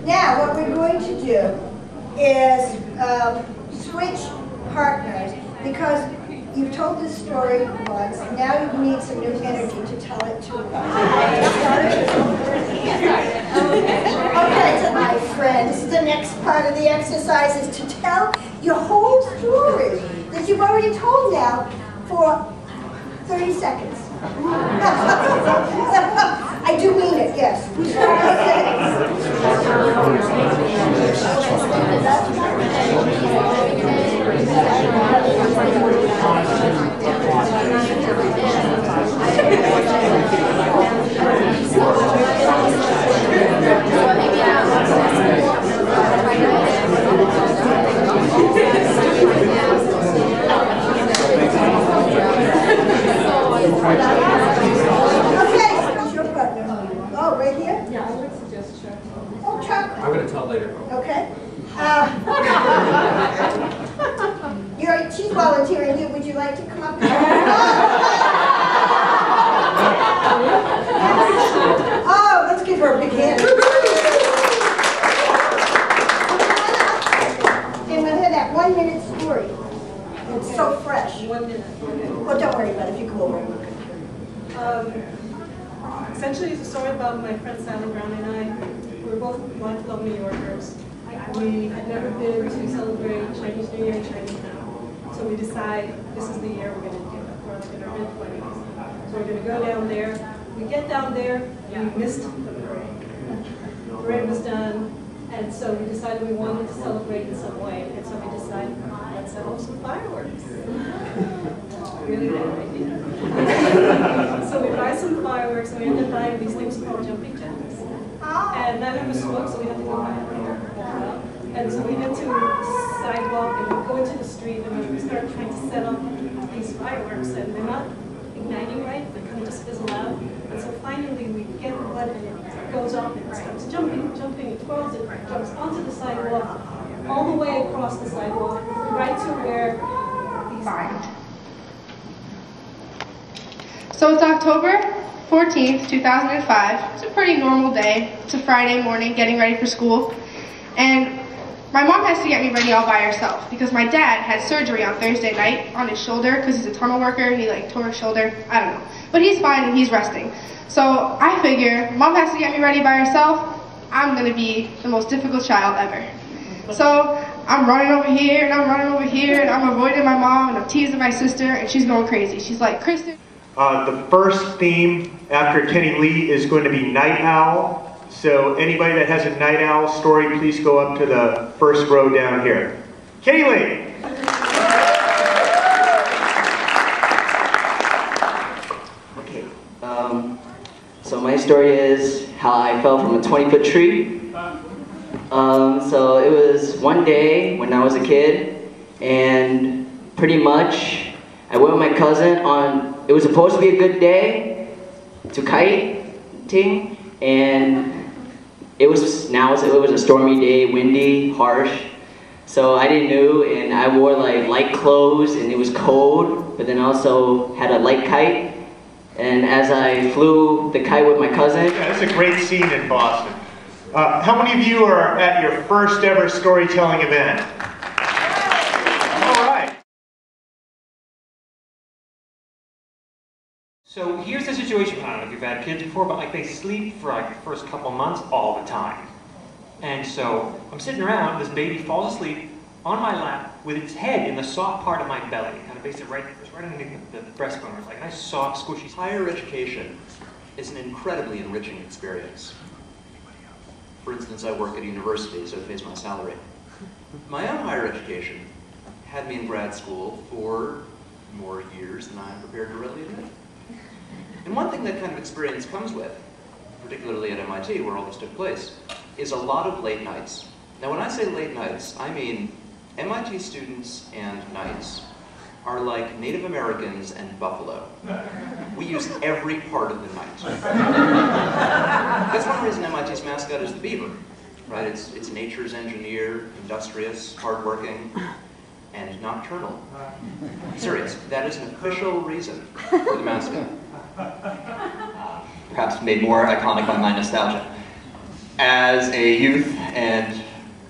Now, what we're going to do is switch partners, because you've told this story once, now you need some new energy to tell it to us. Okay, so my friends, the next part of the exercise is to tell your whole story that you've already told now for 30 seconds. I do mean it, yes. Oh, right here? Yeah, I would suggest Chuck. Oh, Chuck. I'm going to tell later. Okay. She's volunteering you. Would you like to come up? Oh, let's give her a big hand. And we'll hear that 1 minute story. It's so fresh. 1 minute. Well, don't worry about it if you go over. Essentially, it's a story about my friend Sally Brown and I. We were both lifelong New Yorkers. We had never been to celebrate Chinese New Year in Chinatown. So we decide this is the year we're going to do it. We're like in our mid-20s. So we're going to go down there. We get down there, we missed the parade. The parade was done, and so we decided we wanted to celebrate in some way. And so we decided, let's set off some fireworks. Really bad idea. So we buy some fireworks, and we end up buying these things called jumping jacks. And none of us smoked, so we had to go buy them. And so we get to the sidewalk, and we go into the street, and we start trying to set up these fireworks, and they're not igniting right, they kind of just fizzle out. And so finally we get one, and it goes up, and it starts jumping, it twirls, it jumps onto the sidewalk, all the way across the sidewalk, right to where these So it's October 14th, 2005. It's a pretty normal day. It's a Friday morning, getting ready for school. And my mom has to get me ready all by herself because my dad had surgery on Thursday night on his shoulder because he's a tunnel worker. He tore his shoulder. I don't know. But he's fine and he's resting. So I figure mom has to get me ready by herself. I'm going to be the most difficult child ever. So I'm running over here and I'm running over here and I'm avoiding my mom and I'm teasing my sister and she's going crazy. She's like, Kristen. The first theme after Kenny Lee is going to be Night Owl. So anybody that has a Night Owl story, please go up to the first row down here. Kenny Lee! Okay, so my story is how I fell from a 20-foot tree. So it was one day when I was a kid, and pretty much I went with my cousin on, it was supposed to be a good day to kiting, and it was a stormy day, windy, harsh. So I didn't know, and I wore like light clothes, and it was cold, but then also had a light kite. And as I flew the kite with my cousin. Yeah, that's a great scene in Boston. How many of you are at your first ever storytelling event? All right. So here's the situation. I don't know if you've had kids before, but like they sleep for like the first couple months all the time. And so I'm sitting around, this baby falls asleep on my lap with its head in the soft part of my belly, kind of basically right underneath the breastbone. It's like a nice soft, squishy. Higher education is an incredibly enriching experience. For instance, I work at a university, so it pays my salary. My own higher education had me in grad school for more years than I'm prepared to readily admit. And one thing that kind of experience comes with, particularly at MIT, where all this took place, is a lot of late nights. Now, when I say late nights, I mean MIT students and knights are like Native Americans and buffalo. We use every part of the night. That's one reason MIT's mascot is the beaver, right? It's nature's engineer, industrious, hardworking, and nocturnal. Serious, that is an official reason for the mascot. Perhaps made more iconic by my nostalgia. As a youth and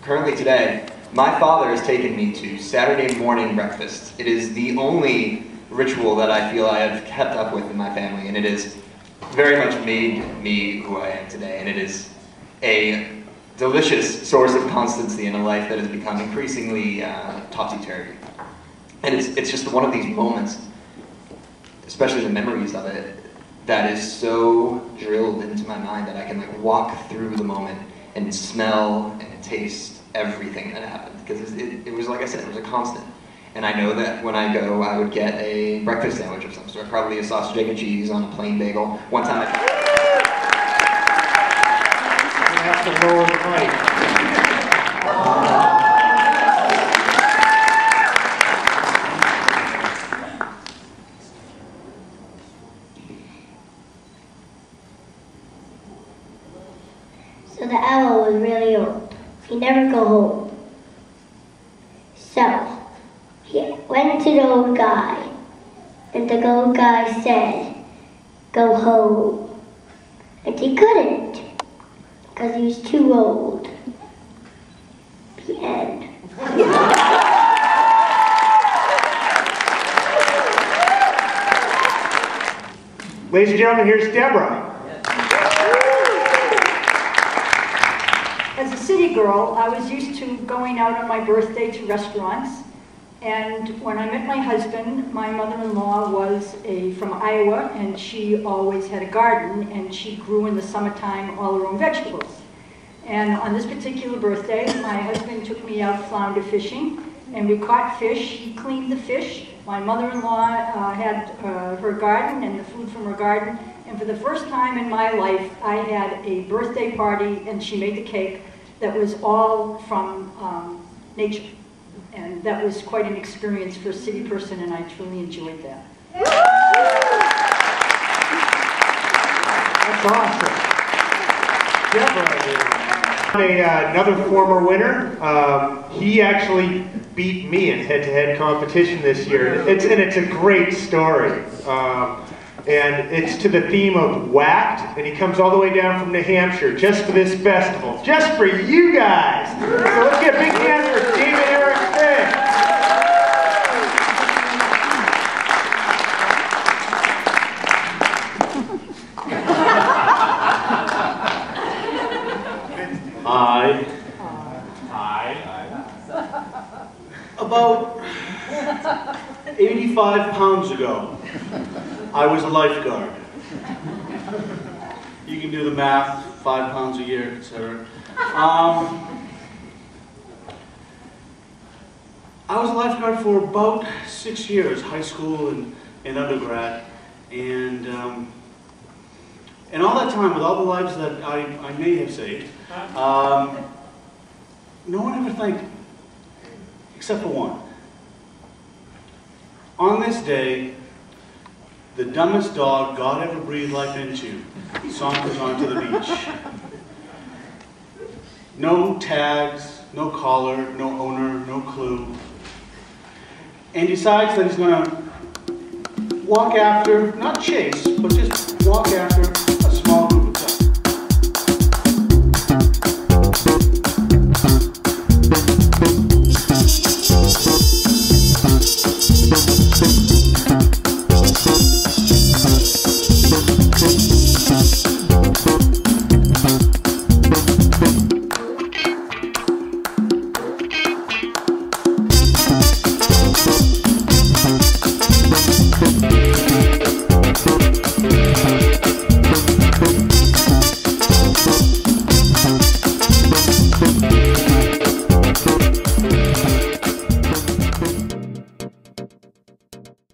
currently today, my father has taken me to Saturday morning breakfast. It is the only ritual that I feel I have kept up with in my family, and it has very much made me who I am today, and it is a delicious source of constancy in a life that has become increasingly topsy-turvy. And it's just one of these moments, especially the memories of it, that is so drilled into my mind that I can like walk through the moment and smell and taste everything that happened. Because it was, like I said, it was a constant. And I know that when I go, I would get a breakfast sandwich of some sort, probably a sausage, egg, and cheese on a plain bagel. One time I have to lower the mic. So the owl was really old. He never go home. So he went to the old guy, and the old guy said, "Go home." And he couldn't, because he was too old. The end. Ladies and gentlemen, here's Deborah. As a city girl, I was used to going out on my birthday to restaurants. And when I met my husband, my mother-in-law was from Iowa, and she always had a garden, and she grew in the summertime all her own vegetables. And on this particular birthday, my husband took me out flounder fishing, and we caught fish. He cleaned the fish. My mother-in-law had her garden and the food from her garden. And for the first time in my life, I had a birthday party, and she made the cake that was all from nature. And that was quite an experience for a city person, and I truly enjoyed that. That's awesome. Deborah, another former winner. He actually beat me in head-to-head competition this year. It's a great story. And it's to the theme of whacked, and he comes all the way down from New Hampshire just for this festival, just for you guys. So let's get a big hand for David Eric Finn. Hi. About 85 pounds ago, I was a lifeguard. You can do the math, 5 pounds a year, etc. I was a lifeguard for about 6 years, high school and undergrad. And all that time, with all the lives that I may have saved, no one ever thanked me, except for one. On this day, the dumbest dog God ever breathed life into saunters onto the beach. No tags, no collar, no owner, no clue. And decides that he's going to walk after, not chase, but just walk after